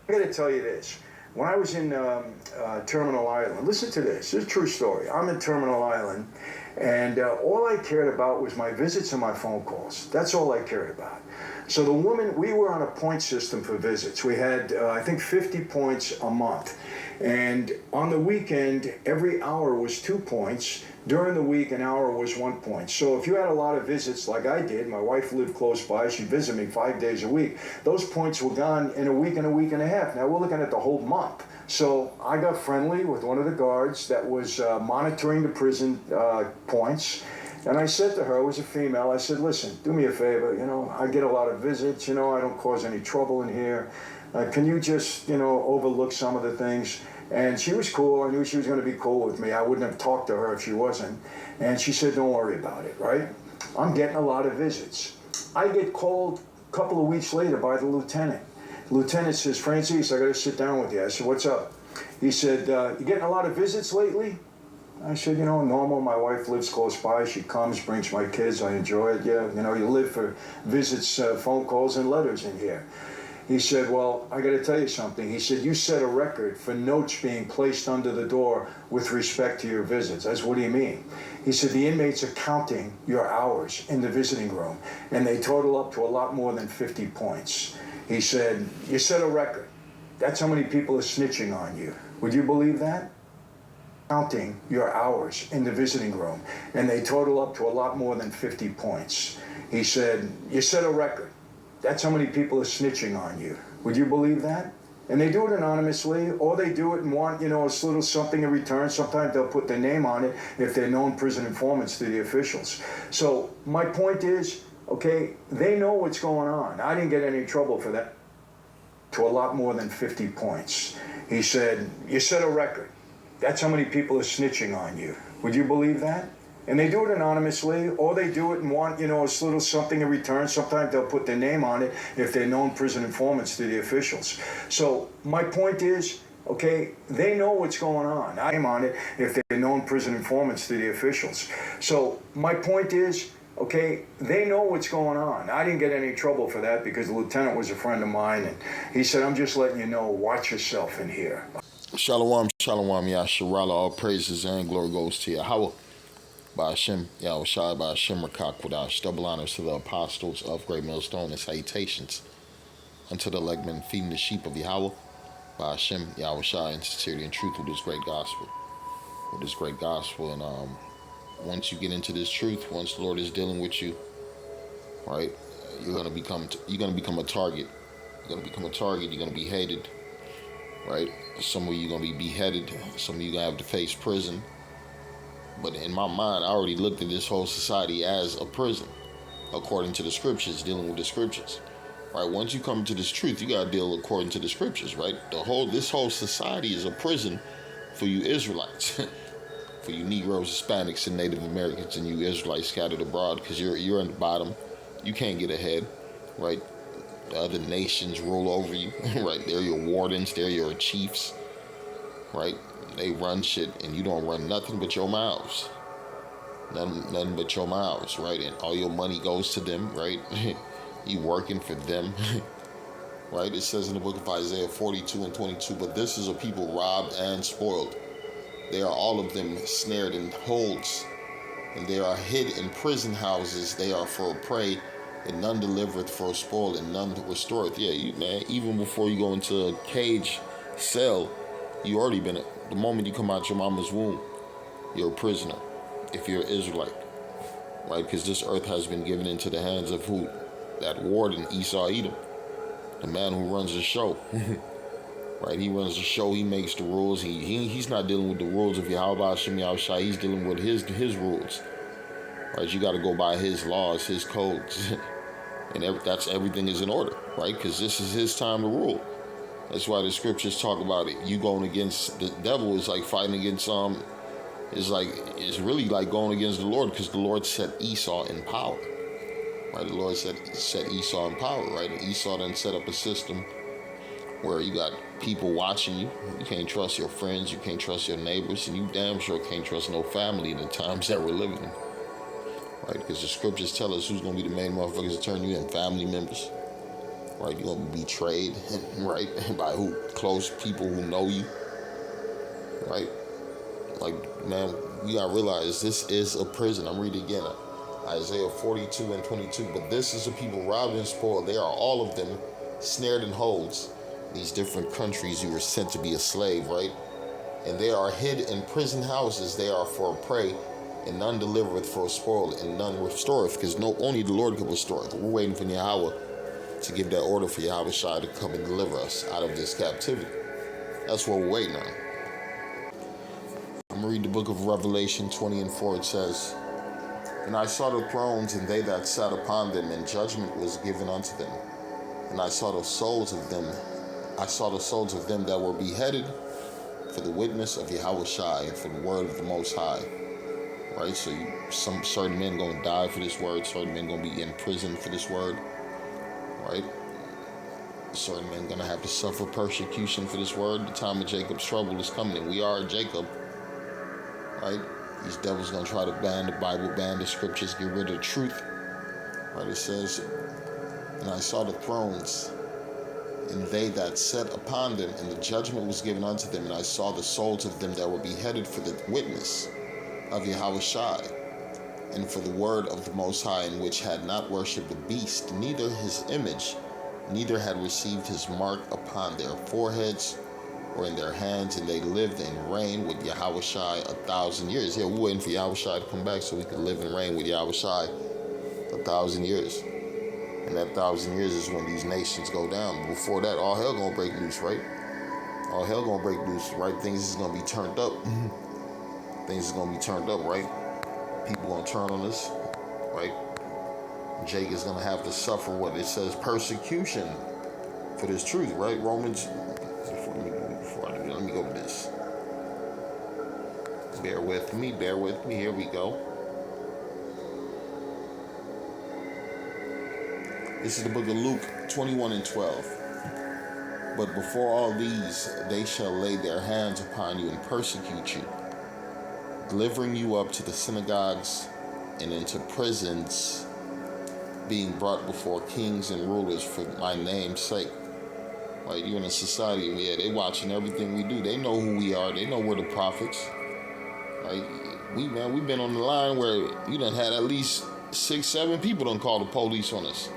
I got to tell you this. When I was in Terminal Island, listen to this. This is a true story. I'm in Terminal Island, and all I cared about was my visits and my phone calls. That's all I cared about. So the woman, we were on a point system for visits. We had, I think, 50 points a month. And on the weekend, every hour was 2 points. During the week, an hour was 1 point. So if you had a lot of visits like I did, my wife lived close by, she'd visit me 5 days a week, those points were gone in a week and a half. Now we're looking at the whole month. So I got friendly with one of the guards that was monitoring the prison points. And I said to her, it was a female, I said, listen, do me a favor, I get a lot of visits, I don't cause any trouble in here. Can you just, overlook some of the things? And she was cool. I knew she was going to be cool with me. I wouldn't have talked to her if she wasn't. And she said, don't worry about it, right? I'm getting a lot of visits. I get called a couple of weeks later by the lieutenant. The lieutenant says, Francis, I got to sit down with you. I said, what's up? He said, you getting a lot of visits lately? I said, normal. My wife lives close by. She comes, brings my kids. I enjoy it. Yeah, you live for visits, phone calls, and letters in here. He said, well, I got to tell you something. He said, you set a record for notes being placed under the door with respect to your visits. I said, what do you mean? He said, the inmates are counting your hours in the visiting room, and they total up to a lot more than 50 points. He said, you set a record. That's how many people are snitching on you. Would you believe that? Counting your hours in the visiting room, and they total up to a lot more than 50 points. He said, you set a record. That's how many people are snitching on you. Would you believe that? And they do it anonymously, or they do it and want, a little something in return. Sometimes they'll put their name on it if they're known prison informants to the officials. So my point is, okay, they know what's going on. I didn't get any trouble for that. To a lot more than 50 points. He said, you set a record. That's how many people are snitching on you. Would you believe that? And they do it anonymously, or they do it and want, a little something in return. Sometimes they'll put their name on it if they're known prison informants to the officials. So my point is, okay, they know what's going on. I'm on it if they're known prison informants to the officials. So my point is, okay, they know what's going on. I didn't get any trouble for that because the lieutenant was a friend of mine, and he said, I'm just letting you know, watch yourself in here. Shalom, shalom, Yasharala, all praises and glory goes to Yahweh. By Hashem, Yahushai, by Hashem, Rakakwadash, double honors to the apostles of Great Millstone and salutations unto the legmen feeding the sheep of Yahweh, by Hashem, Yahushai, in sincerity and truth with this great gospel. And once you get into this truth, once the Lord is dealing with you, right, you're gonna become a target. You're gonna become a target. You're gonna be hated, right? Some of you gonna be beheaded. Some of you gonna have to face prison. But in my mind, I already looked at this whole society as a prison, according to the scriptures, dealing with the scriptures, right? Once you come to this truth, you gotta deal according to the scriptures, right? This whole society is a prison for you Israelites, for you Negroes, Hispanics, and Native Americans, and you Israelites scattered abroad, because you're in the bottom, you can't get ahead, right? The other nations rule over you, right? They're your wardens, they're your chiefs, right? They run shit, and you don't run nothing but your mouths. Nothing but your mouths, right? And all your money goes to them, right? You working for them, right? It says in the book of Isaiah 42 and 22, but this is a people robbed and spoiled. They are all of them snared in holds, and they are hid in prison houses. They are for a prey, and none delivereth for a spoil, and none restoreth. Yeah, man, even before you go into a cage cell, you already been, the moment you come out your mama's womb, you're a prisoner, if you're an Israelite, right? Because this earth has been given into the hands of who? That warden, Esau Edom, the man who runs the show, right? He runs the show, he makes the rules, he's not dealing with the rules of Yahweh Hashem Yahushai, he's dealing with his rules, right? You got to go by his laws, his codes, and that's everything is in order, right? Because this is his time to rule. That's why the scriptures talk about it. You going against the devil is like fighting against it's really like going against the Lord, because the Lord set Esau in power, right? The Lord set Esau in power, right? And Esau then set up a system where you got people watching you. You can't trust your friends, you can't trust your neighbors, and you damn sure can't trust no family in the times that we're living in, right? Because the scriptures tell us who's going to be the main motherfuckers to turn you in, family members, right? You're gonna be betrayed, right, by who? Close people who know you, right? Like, man, you gotta realize this is a prison. I'm reading again, Isaiah 42 and 22. But this is a people robbed and spoiled. They are all of them snared in holds. These different countries you were sent to be a slave, right? And they are hid in prison houses. They are for a prey, and none delivereth for a spoil, and none restoreth, because only the Lord can restore. We're waiting for Yahweh to give that order for Yahweh Shai to come and deliver us out of this captivity. That's what we're waiting on. I'm going to read the book of Revelation 20 and 4. It says, "And I saw the thrones, and they that sat upon them, and judgment was given unto them. And I saw the souls of them. I saw the souls of them that were beheaded for the witness of Yahweh Shai and for the word of the Most High." Right? So some certain men going to die for this word. Certain men going to be in prison for this word. Right? Certain men going to have to suffer persecution for this word. The time of Jacob's trouble is coming, and we are Jacob. Right? These devils going to try to ban the Bible, ban the scriptures, get rid of the truth. Right? It says, "And I saw the thrones, and they that sat upon them, and the judgment was given unto them. And I saw the souls of them that were beheaded for the witness of Yahweh Shai, and for the word of the Most High, in which had not worshipped the beast, neither his image, neither had received his mark upon their foreheads or in their hands, and they lived and reigned with Yahweh Shai 1,000 years." Yeah, we're waiting for Yahweh Shai to come back so we can live and reign with Yahweh Shai 1,000 years. And that 1,000 years is when these nations go down. Before that, all hell gonna break loose, right? All hell gonna break loose, right? Things is gonna be turned up. Things is gonna be turned up, right? People gonna turn on us, right? Jake is gonna have to suffer what it says, persecution for this truth, right? Romans. Let me go with this. Bear with me. Here we go. This is the book of Luke 21 and 12. "But before all these, they shall lay their hands upon you and persecute you, delivering you up to the synagogues and into prisons, being brought before kings and rulers for my name's sake." Right? You're in a society where they watching everything we do. They know who we are. They know we're the prophets. Right? We've been on the line where you done had at least 6-7 people done call the police on us.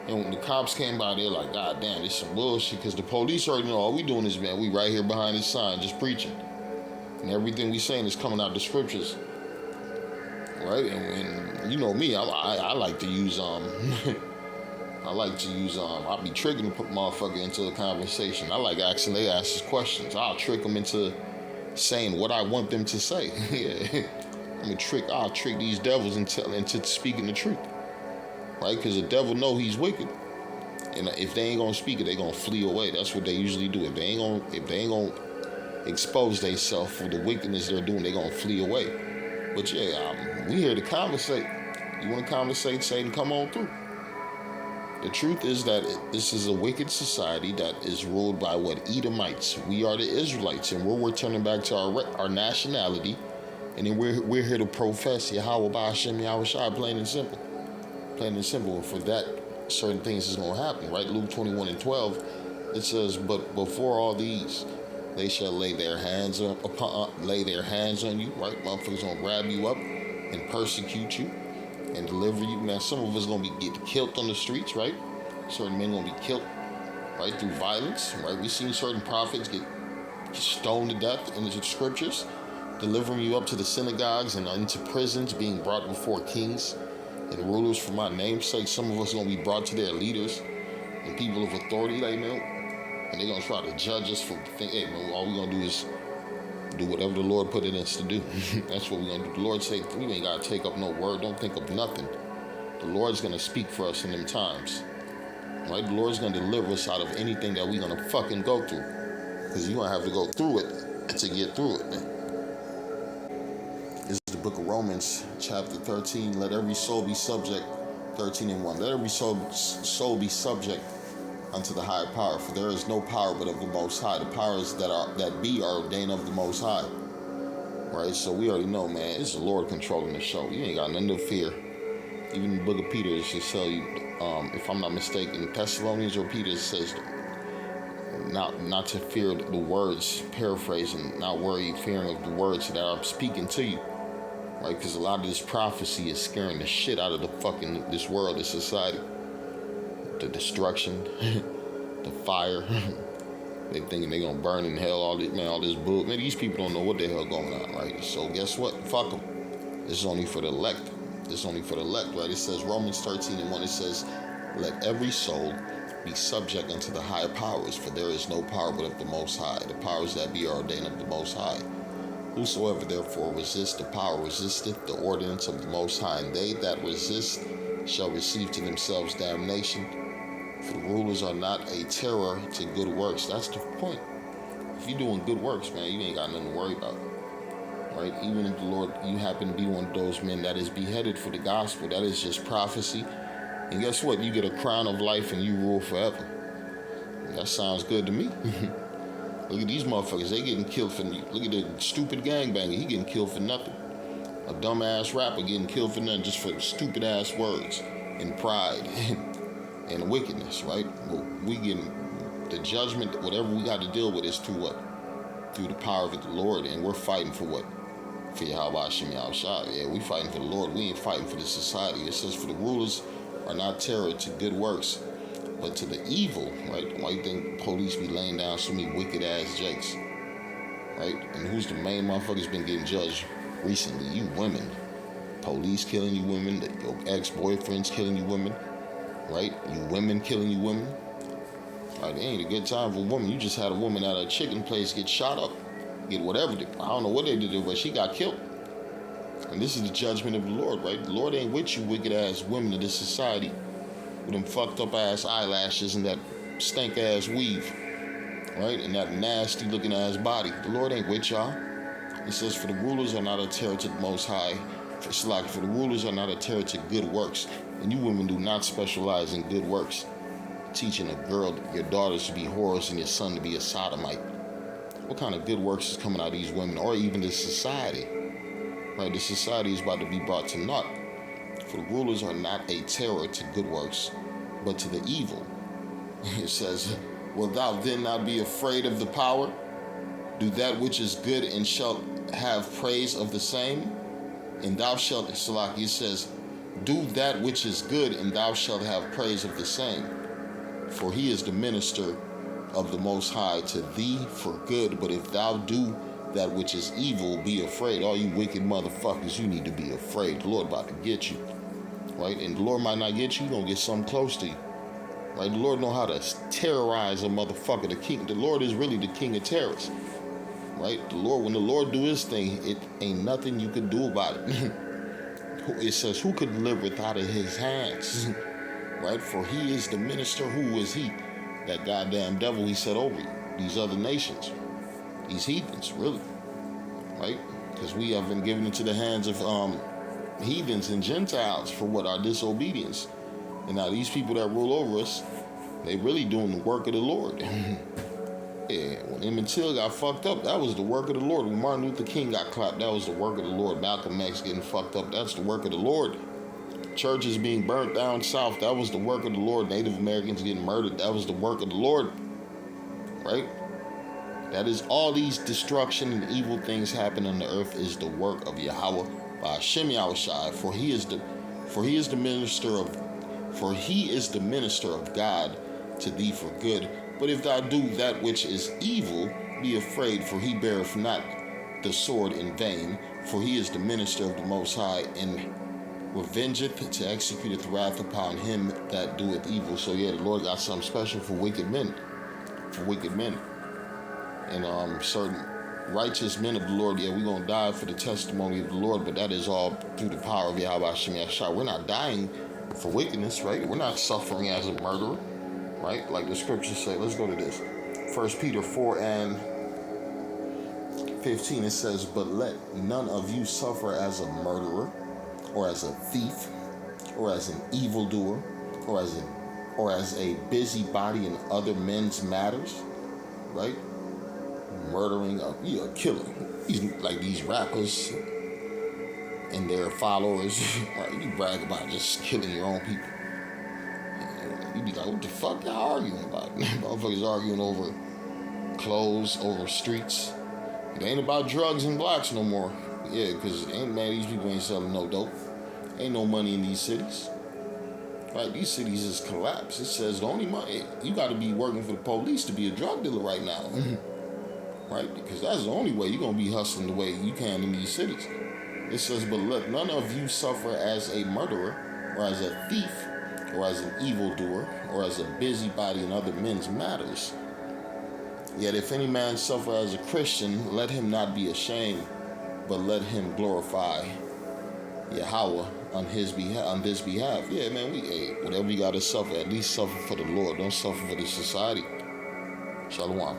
And when the cops came by, they're like, "God damn, this is some bullshit," because the police already know all we doing is, man, we right here behind this sign just preaching. And everything we saying is coming out the scriptures. Right? And you know me, I like to use I'll be tricking to put motherfucker into a conversation. I like asking they ask us questions. I'll trick them into saying what I want them to say. Yeah. I'll trick these devils into speaking the truth. Right? Because the devil know he's wicked. And if they ain't gonna speak it, they gonna flee away. That's what they usually do. If they ain't gonna expose themselves for the wickedness they're doing, they gonna flee away. But yeah, we here to conversate. You wanna conversate, Satan, come on through. The truth is that this is a wicked society that is ruled by Edomites. We are the Israelites, and we're returning back to our nationality, and then we're here to profess Yahweh Ba'ashem Yahweh Shai, plain and simple. Plain and simple. And for that, certain things is going to happen, right? Luke 21 and 12, it says, "But before all these, they shall lay their hands on you," right? Motherfuckers going to grab you up and persecute you and deliver you. Man, some of us going to get killed on the streets, right? Certain men going to be killed, right, through violence, right? We've seen certain prophets get stoned to death in the scriptures, delivering you up to the synagogues and into prisons, being brought before kings and rulers for my name's sake. Some of us are going to be brought to their leaders and people of authority, like, man, and they're going to try to judge us for hey, man, all we're going to do is do whatever the Lord put in us to do. That's what we're going to do. The Lord say, you ain't got to take up no word. Don't think of nothing. The Lord's going to speak for us in them times. Right? The Lord's going to deliver us out of anything that we're going to fucking go through. Because you're going to have to go through it to get through it, man. This is the book of Romans, chapter 13. "Let every soul be subject," 13 and 1. "Let every soul be subject unto the higher power, for there is no power but of the Most High. The powers that be are ordained of the Most High." Right? So we already know, man, it's the Lord controlling the show. You ain't got nothing to fear. Even the book of Peter, it should tell you, if I'm not mistaken, Thessalonians or Peter says not to fear the words, paraphrasing, not worry, fearing of the words that I'm speaking to you, right? Because a lot of this prophecy is scaring the shit out of this world, this society, the destruction, the fire. They thinking they gonna burn in hell, all this bull. Man, these people don't know what the hell going on, right? So guess what? Fuck them. This is only for the elect. This is only for the elect, right? It says Romans 13:1. It says, "Let every soul be subject unto the higher powers, for there is no power but of the Most High. The powers that be are ordained of the Most High. Whosoever therefore resists the power resisteth the ordinance of the Most High, and they that resist shall receive to themselves damnation. For the rulers are not a terror to good works." That's the point. If you're doing good works, man, you ain't got nothing to worry about. Right? Even if the Lord, you happen to be one of those men that is beheaded for the gospel, that is just prophecy. And guess what? You get a crown of life and you rule forever. That sounds good to me. Look at these motherfuckers. They getting killed for... Look at the stupid gangbanger. He getting killed for nothing. A dumbass rapper getting killed for nothing just for stupid ass words and pride and wickedness, right? Well, we getting the judgment, whatever we got to deal with is through what? Through the power of the Lord. And we're fighting for what? For Yahweh Hashem Yahushua. Yeah, we fighting for the Lord. We ain't fighting for the society. It says, "For the rulers are not terror to good works, but to the evil," right? Why you think police be laying down so many wicked ass jakes, right? And who's the main motherfuckers been getting judged recently? You women. Police killing you women. Your ex-boyfriends killing you women, right? You women killing you women. Right? It ain't a good time for a woman. You just had a woman at a chicken place get shot up, get whatever. I don't know what they did, but she got killed. And this is the judgment of the Lord, right? The Lord ain't with you wicked ass women in this society with them fucked up ass eyelashes and that stank ass weave, right? And that nasty looking ass body. The Lord ain't with y'all. It says, "For the rulers are not a terror to the Most High." It's like, "For the rulers are not a terror to good works." And you women do not specialize in good works. Teaching a girl, your daughters to be whores and your son to be a sodomite. What kind of good works is coming out of these women, or even this society? Right, the society is about to be brought to naught. "For the rulers are not a terror to good works, but to the evil." It says, "Wilt thou then not be afraid of the power? Do that which is good and shalt have praise of the same. And thou shalt," Salaki, it says, "do that which is good and thou shalt have praise of the same. For he is the minister of the Most High to thee for good. But if thou do that which is evil, be afraid." All you wicked motherfuckers, you need to be afraid. The Lord about to get you. Right? And the Lord might not get you, you're going to get something close to you. Right? The Lord know how to terrorize a motherfucker. The Lord is really the king of terrorists. Right? The Lord, when the Lord do his thing, it ain't nothing you can do about it. It says, "Who could live without his hands?" Right? For he is the minister. Who is he? That goddamn devil he set over these other nations. These heathens, really. Right? Because we have been given into the hands of heathens and Gentiles for what? Our disobedience. And now these people that rule over us, they really doing the work of the Lord. Yeah, when Emmett Till got fucked up, that was the work of the Lord. When Martin Luther King got clapped, that was the work of the Lord. Malcolm X getting fucked up, that's the work of the Lord. Churches being burnt down south, that was the work of the Lord. Native Americans getting murdered, that was the work of the Lord. Right? That is, all these destruction and evil things happen on the earth is the work of Yahweh by Hashem Yahushua. For he is the minister of God to thee for good. But if thou do that which is evil, be afraid, for he beareth not the sword in vain. For he is the minister of the Most High, and revengeth to executeth wrath upon him that doeth evil. So yeah, the Lord got something special for wicked men. And certain righteous men of the Lord, yeah, we're going to die for the testimony of the Lord, but that is all through the power of Yahweh Hashem Yahshua. We're not dying for wickedness, right? We're not suffering as a murderer, right? Like the scriptures say. Let's go to this. 1 Peter 4:15, it says, "But let none of you suffer as a murderer, or as a thief, or as an evildoer, or as a busybody in other men's matters," right? Murdering, a killer. Like these rappers, and their followers. Right? You brag about just killing your own people. You be like, what the fuck y'all arguing about? Motherfuckers arguing over clothes, over streets. It ain't about drugs and blacks no more. Yeah, because these people ain't selling no dope. Ain't no money in these cities. Right? These cities just collapsed. It says the only money, you got to be working for the police to be a drug dealer right now. Right? Because that's the only way you're going to be hustling the way you can in these cities. It says, but look, none of you suffer as a murderer, or as a thief, or as an evildoer, or as a busybody in other men's matters. Yet if any man suffer as a Christian, let him not be ashamed, but let him glorify Yahweh on this behalf. Yeah, man, whatever you gotta suffer, at least suffer for the Lord. Don't suffer for the society. Shalom.